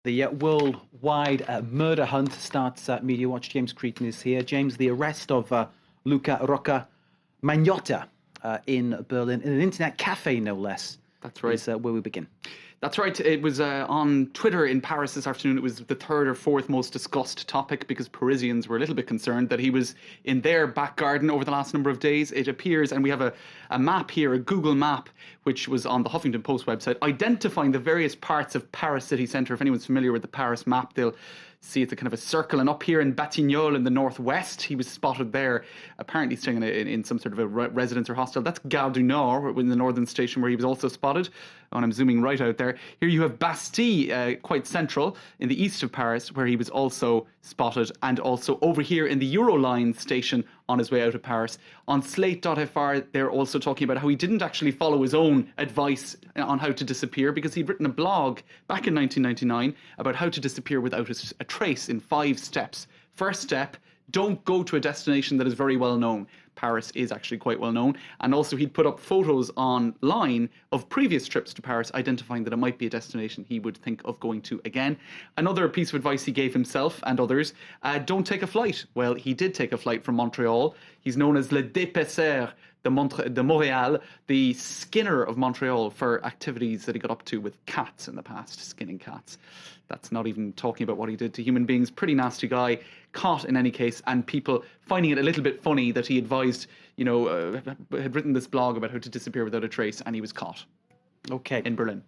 The worldwide murder hunt starts at Media Watch. James Cretin is here. James, the arrest of Luca Rocca Magnotta in Berlin, in an internet cafe, no less. That's right. Is where we begin. That's right. It was on Twitter in Paris this afternoon. It was the third or fourth most discussed topic because Parisians were a little bit concerned that he was in their back garden over the last number of days. It appears, and we have a map here, a Google map, which was on the Huffington Post website, identifying the various parts of Paris city centre. If anyone's familiar with the Paris map, they'll see it's a kind of a circle. And up here in Batignolles in the northwest, he was spotted there, apparently staying in some sort of a residence or hostel. That's Gare du Nord, in the northern station, where he was also spotted. And I'm zooming right out there. Here you have Bastille, quite central, in the east of Paris, where he was also spotted. And also over here in the Euroline station on his way out of Paris. On Slate.fr, they're also talking about how he didn't actually follow his own advice on how to disappear, because he'd written a blog back in 1999 about how to disappear without a trace in 5 steps. First step, don't go to a destination that is very well known. Paris is actually quite well known. And also he'd put up photos online of previous trips to Paris, identifying that it might be a destination he would think of going to again. Another piece of advice he gave himself and others, don't take a flight. Well, he did take a flight from Montreal. He's known as Le Dépeceur de Montréal, the skinner of Montreal, for activities that he got up to with cats in the past, skinning cats. That's not even talking about what he did to human beings. Pretty nasty guy, caught in any case, and people finding it a little bit funny that he advised, had written this blog about how to disappear without a trace, and he was caught. Okay. In Berlin.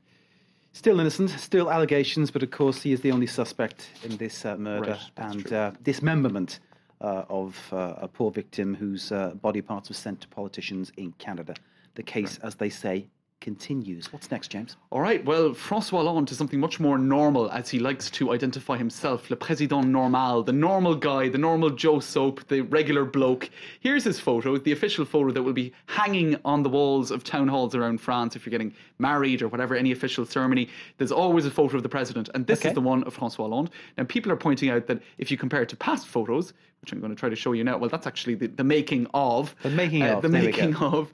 Still innocent, still allegations, but of course he is the only suspect in this murder and dismemberment of a poor victim whose body parts were sent to politicians in Canada. The case, as they say, continues. What's next, James? All right, well, François Hollande to something much more normal, as he likes to identify himself, le président normal, the normal guy, the normal Joe Soap, the regular bloke. Here's his photo, the official photo that will be hanging on the walls of town halls around France if you're getting married or whatever, any official ceremony. There's always a photo of the president, and this is the one of François Hollande. Now, people are pointing out that if you compare it to past photos, which I'm going to try to show you now, well, that's actually the making of. The making of. The making of.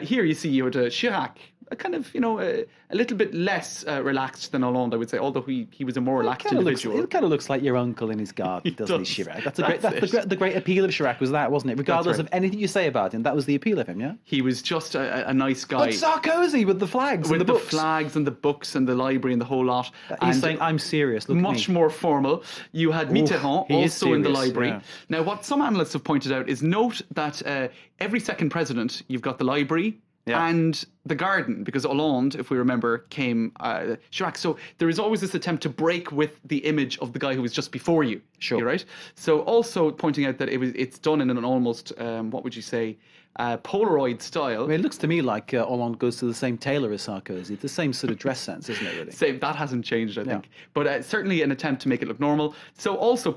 Here you see you had Chirac, a kind of, a little bit less relaxed than Hollande, I would say, although he was a more relaxed individual. It kind of looks like your uncle in his garden, doesn't he, Chirac? That's the great appeal of Chirac was that, wasn't it? Regardless of anything you say about him, that was the appeal of him, yeah? He was just a nice guy. But Sarkozy with the flags and the books. With the flags and the books and the library and the whole lot. He's saying, I'm serious, look at me. Much more formal. You had Mitterrand also in the library. Yeah. Now, what some analysts have pointed out is note that every second president, you've got the library, and the garden, because Hollande, if we remember, came Chirac. So there is always this attempt to break with the image of the guy who was just before you. Sure. Right? So also pointing out that it's done in an almost, what would you say, Polaroid style. I mean, it looks to me like Hollande goes to the same tailor as Sarkozy. The same sort of dress sense, isn't it, really? Same. That hasn't changed, I think. But certainly an attempt to make it look normal. So also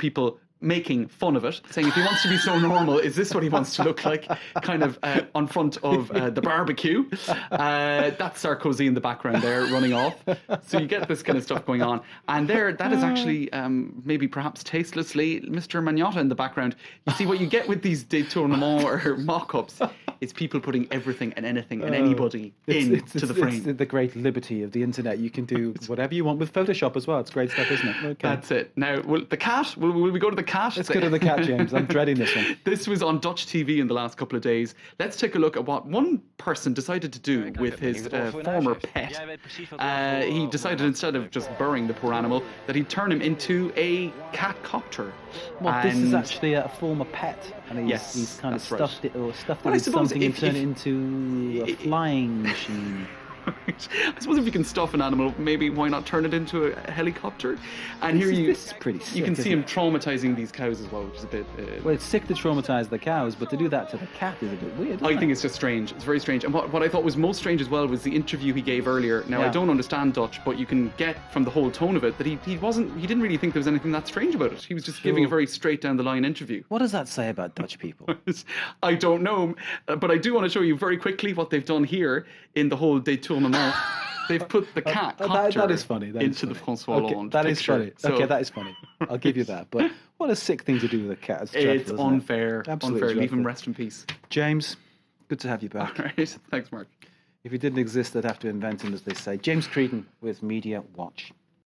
making fun of it, saying if he wants to be so normal, is this what he wants to look like? Kind of on front of the barbecue. That's Sarkozy in the background there, running off. So you get this kind of stuff going on. And that is actually, maybe perhaps tastelessly, Mr. Magnotta in the background. You see, what you get with these détournements or mock-ups is people putting everything and anything and anybody into the frame. It's the great liberty of the internet. You can do whatever you want with Photoshop as well. It's great stuff, isn't it? Okay. That's it. Now, the cat, will we go to the cat? Let's go to the cat, James. I'm dreading this one. This was on Dutch TV in the last couple of days. Let's take a look at what one person decided to do with his former pet. He decided, instead of just burying the poor animal, that he'd turn him into a cat-copter. Well, this is actually a former pet, and he's kind of stuffed it with something and turned it into a flying machine. I suppose if you can stuff an animal, maybe why not turn it into a helicopter? And this is pretty sick, you can see him traumatizing these cows as well, which is a bit... well, it's sick to traumatize the cows, but to do that to the cat is a bit weird. I think it's just strange. It's very strange. And what I thought was most strange as well was the interview he gave earlier. Now, I don't understand Dutch, but you can get from the whole tone of it that he didn't really think there was anything that strange about it. He was just giving a very straight down the line interview. What does that say about Dutch people? I don't know, but I do want to show you very quickly what they've done here in the whole détournement. They've put the cat that is funny. Into the François Hollande that is picture. funny. So, okay, that is funny. I'll give you that. But what a sick thing to do with a cat. It's unfair. Absolutely unfair. Leave him rest in peace. James, good to have you back. All right. Thanks, Mark. If he didn't exist, they'd have to invent him, as they say. James Cretin with Media Watch.